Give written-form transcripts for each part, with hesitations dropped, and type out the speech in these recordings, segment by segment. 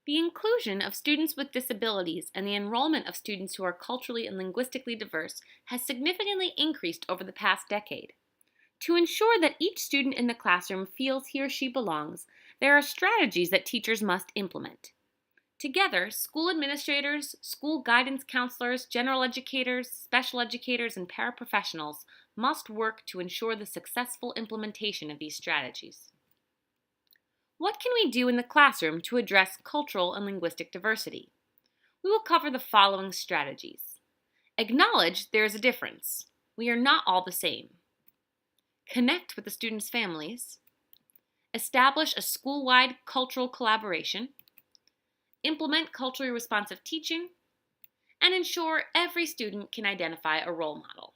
The inclusion of students with disabilities and the enrollment of students who are culturally and linguistically diverse has significantly increased over the past decade. To ensure that each student in the classroom feels he or she belongs, there are strategies that teachers must implement. Together, school administrators, school guidance counselors, general educators, special educators, and paraprofessionals must work to ensure the successful implementation of these strategies. What can we do in the classroom to address cultural and linguistic diversity? We will cover the following strategies. Acknowledge there is a difference. We are not all the same. Connect with the students' families. Establish a school-wide cultural collaboration. Implement culturally responsive teaching. And ensure every student can identify a role model.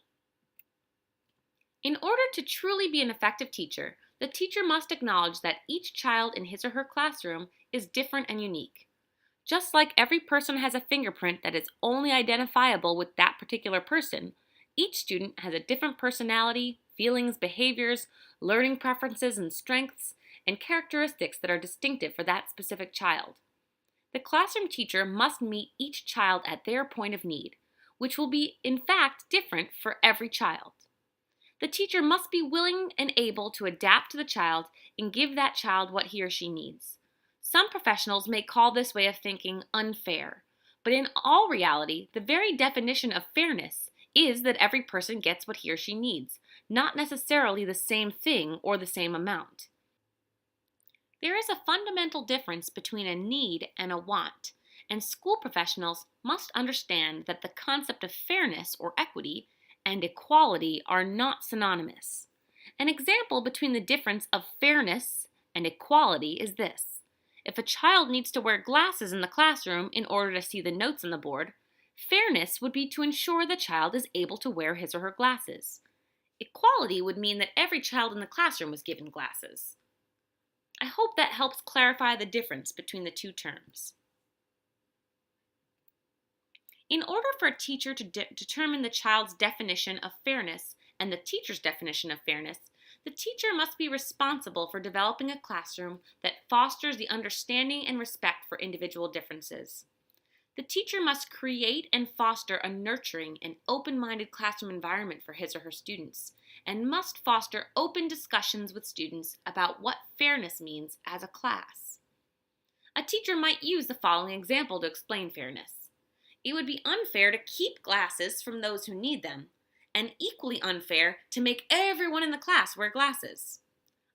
In order to truly be an effective teacher, the teacher must acknowledge that each child in his or her classroom is different and unique. Just like every person has a fingerprint that is only identifiable with that particular person, each student has a different personality, feelings, behaviors, learning preferences and strengths, and characteristics that are distinctive for that specific child. The classroom teacher must meet each child at their point of need, which will be, in fact, different for every child. The teacher must be willing and able to adapt to the child and give that child what he or she needs. Some professionals may call this way of thinking unfair, but in all reality, the very definition of fairness is that every person gets what he or she needs, not necessarily the same thing or the same amount. There is a fundamental difference between a need and a want, and school professionals must understand that the concept of fairness or equity and equality are not synonymous. An example between the difference of fairness and equality is this. If a child needs to wear glasses in the classroom in order to see the notes on the board, fairness would be to ensure the child is able to wear his or her glasses. Equality would mean that every child in the classroom was given glasses. I hope that helps clarify the difference between the two terms. In order for a teacher to determine the child's definition of fairness and the teacher's definition of fairness, the teacher must be responsible for developing a classroom that fosters the understanding and respect for individual differences. The teacher must create and foster a nurturing and open-minded classroom environment for his or her students, and must foster open discussions with students about what fairness means as a class. A teacher might use the following example to explain fairness. It would be unfair to keep glasses from those who need them, and equally unfair to make everyone in the class wear glasses.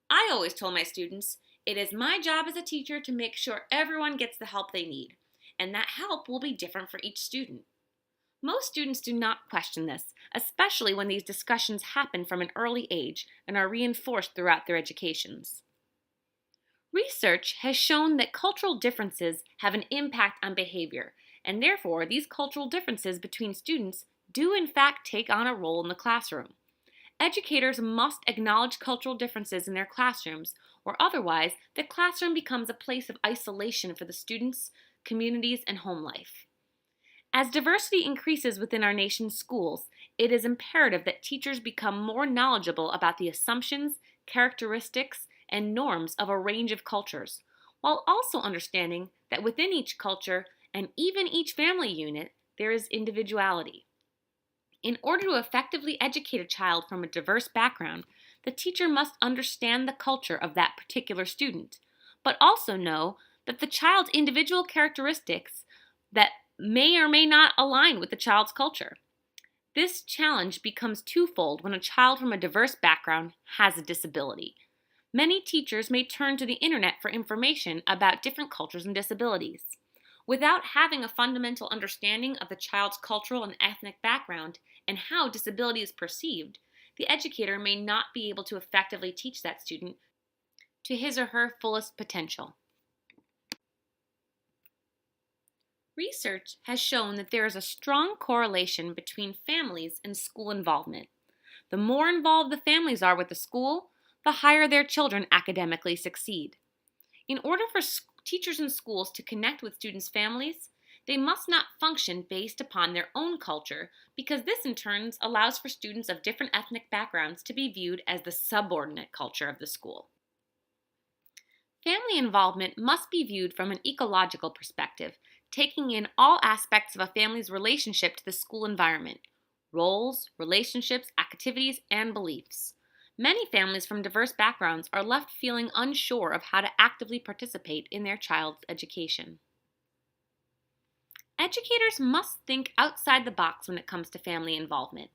I always told my students, it is my job as a teacher to make sure everyone gets the help they need, and that help will be different for each student. Most students do not question this, especially when these discussions happen from an early age and are reinforced throughout their educations. Research has shown that cultural differences have an impact on behavior, and therefore these cultural differences between students do in fact take on a role in the classroom. Educators must acknowledge cultural differences in their classrooms, or otherwise the classroom becomes a place of isolation for the students, communities, and home life. As diversity increases within our nation's schools, it is imperative that teachers become more knowledgeable about the assumptions, characteristics, and norms of a range of cultures, while also understanding that within each culture and even each family unit, there is individuality. In order to effectively educate a child from a diverse background, the teacher must understand the culture of that particular student, but also know that the child's individual characteristics that may or may not align with the child's culture. This challenge becomes twofold when a child from a diverse background has a disability. Many teachers may turn to the internet for information about different cultures and disabilities. Without having a fundamental understanding of the child's cultural and ethnic background and how disability is perceived, the educator may not be able to effectively teach that student to his or her fullest potential. Research has shown that there is a strong correlation between families and school involvement. The more involved the families are with the school, the higher their children academically succeed. In order for teachers in schools to connect with students' families, they must not function based upon their own culture, because this in turn allows for students of different ethnic backgrounds to be viewed as the subordinate culture of the school. Family involvement must be viewed from an ecological perspective, taking in all aspects of a family's relationship to the school environment: roles, relationships, activities, and beliefs. Many families from diverse backgrounds are left feeling unsure of how to actively participate in their child's education. Educators must think outside the box when it comes to family involvement.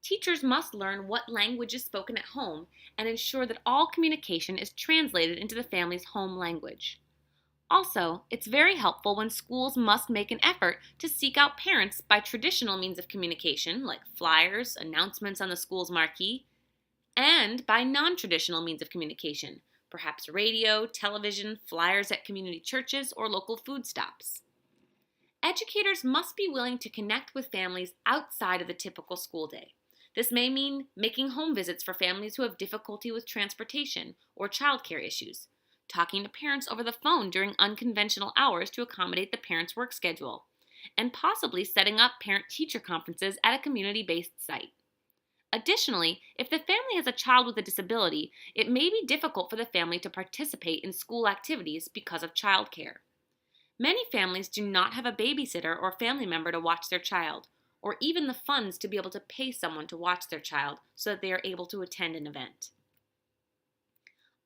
Teachers must learn what language is spoken at home and ensure that all communication is translated into the family's home language. Also, it's very helpful when schools must make an effort to seek out parents by traditional means of communication, like flyers, announcements on the school's marquee, and by non traditional means of communication, perhaps radio, television, flyers at community churches, or local food stops. Educators must be willing to connect with families outside of the typical school day. This may mean making home visits for families who have difficulty with transportation or childcare issues, talking to parents over the phone during unconventional hours to accommodate the parent's work schedule, and possibly setting up parent-teacher conferences at a community-based site. Additionally, if the family has a child with a disability, it may be difficult for the family to participate in school activities because of childcare. Many families do not have a babysitter or family member to watch their child, or even the funds to be able to pay someone to watch their child so that they are able to attend an event.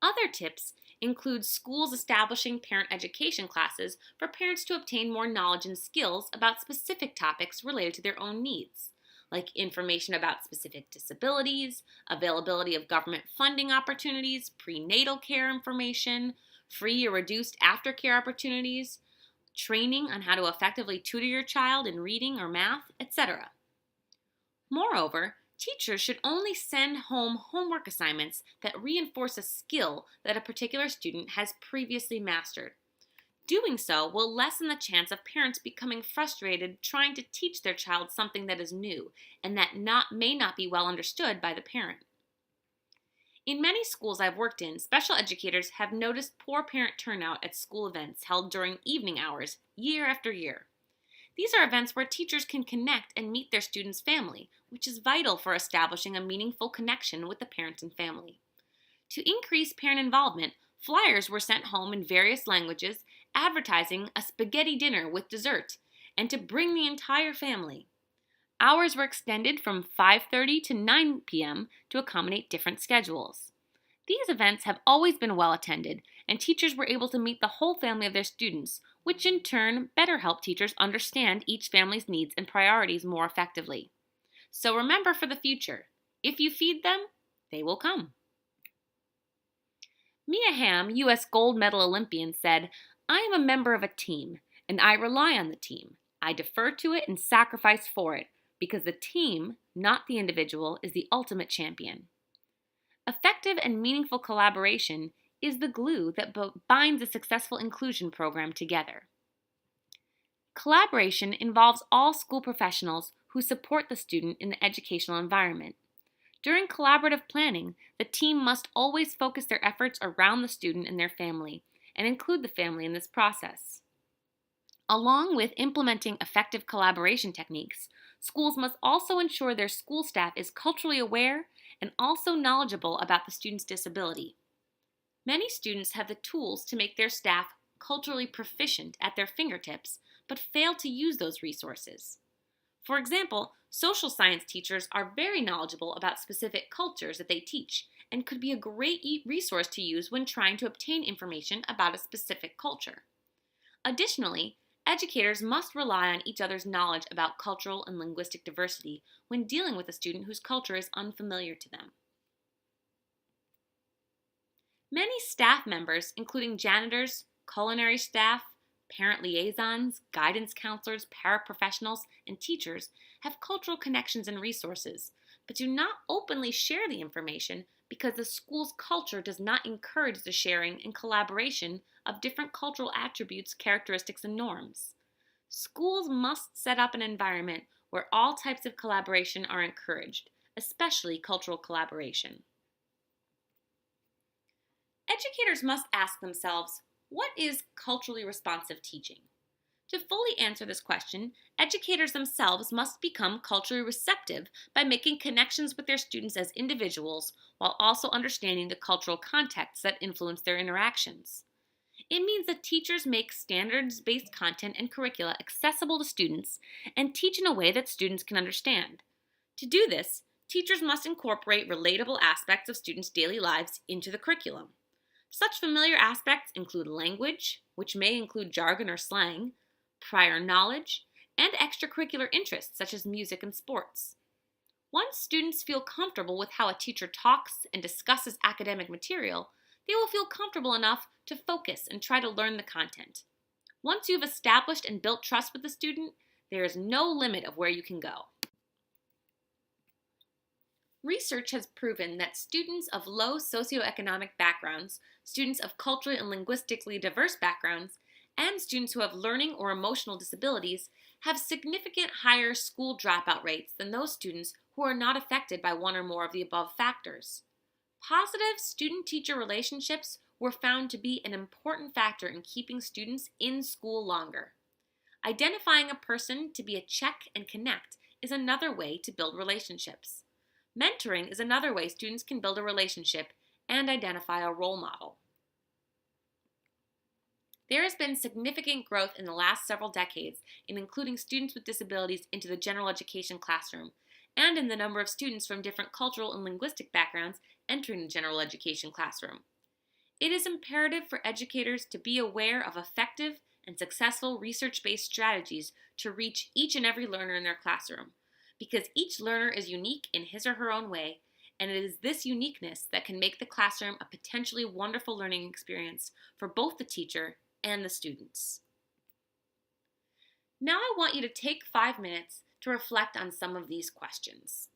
Other tips include schools establishing parent education classes for parents to obtain more knowledge and skills about specific topics related to their own needs, like information about specific disabilities, availability of government funding opportunities, prenatal care information, free or reduced aftercare opportunities, training on how to effectively tutor your child in reading or math, etc. Moreover, teachers should only send home homework assignments that reinforce a skill that a particular student has previously mastered. Doing so will lessen the chance of parents becoming frustrated trying to teach their child something that is new and that may not be well understood by the parent. In many schools I've worked in, special educators have noticed poor parent turnout at school events held during evening hours year after year. These are events where teachers can connect and meet their students' family, which is vital for establishing a meaningful connection with the parent and family. To increase parent involvement, flyers were sent home in various languages advertising a spaghetti dinner with dessert and to bring the entire family. Hours were extended from 5:30 to 9 p.m. to accommodate different schedules. These events have always been well attended, and teachers were able to meet the whole family of their students, which in turn better helped teachers understand each family's needs and priorities more effectively. So remember for the future, if you feed them, they will come. Mia Hamm, U.S. gold medal Olympian, said, "I am a member of a team, and I rely on the team. I defer to it and sacrifice for it, because the team, not the individual, is the ultimate champion." Effective and meaningful collaboration is the glue that binds a successful inclusion program together. Collaboration involves all school professionals who support the student in the educational environment. During collaborative planning, the team must always focus their efforts around the student and their family, and include the family in this process. Along with implementing effective collaboration techniques, schools must also ensure their school staff is culturally aware and also knowledgeable about the student's disability. Many students have the tools to make their staff culturally proficient at their fingertips, but fail to use those resources. For example, social science teachers are very knowledgeable about specific cultures that they teach and could be a great resource to use when trying to obtain information about a specific culture. Additionally, educators must rely on each other's knowledge about cultural and linguistic diversity when dealing with a student whose culture is unfamiliar to them. Many staff members, including janitors, culinary staff, parent liaisons, guidance counselors, paraprofessionals, and teachers, have cultural connections and resources, but do not openly share the information because the school's culture does not encourage the sharing and collaboration of different cultural attributes, characteristics, and norms. Schools must set up an environment where all types of collaboration are encouraged, especially cultural collaboration. Educators must ask themselves, what is culturally responsive teaching? To fully answer this question, educators themselves must become culturally receptive by making connections with their students as individuals while also understanding the cultural contexts that influence their interactions. It means that teachers make standards based content and curricula accessible to students and teach in a way that students can understand. To do this, teachers must incorporate relatable aspects of students' daily lives into the curriculum. Such familiar aspects include language, which may include jargon or slang, prior knowledge, and extracurricular interests such as music and sports. Once students feel comfortable with how a teacher talks and discusses academic material, they will feel comfortable enough to focus and try to learn the content. Once you've established and built trust with the student, there is no limit of where you can go. Research has proven that students of low socioeconomic backgrounds, students of culturally and linguistically diverse backgrounds, and students who have learning or emotional disabilities have significant higher school dropout rates than those students who are not affected by one or more of the above factors. Positive student-teacher relationships were found to be an important factor in keeping students in school longer. Identifying a person to be a check and connect is another way to build relationships. Mentoring is another way students can build a relationship and identify a role model. There has been significant growth in the last several decades in including students with disabilities into the general education classroom, and in the number of students from different cultural and linguistic backgrounds entering the general education classroom. It is imperative for educators to be aware of effective and successful research-based strategies to reach each and every learner in their classroom, because each learner is unique in his or her own way, and it is this uniqueness that can make the classroom a potentially wonderful learning experience for both the teacher and the students. Now I want you to take 5 minutes to reflect on some of these questions.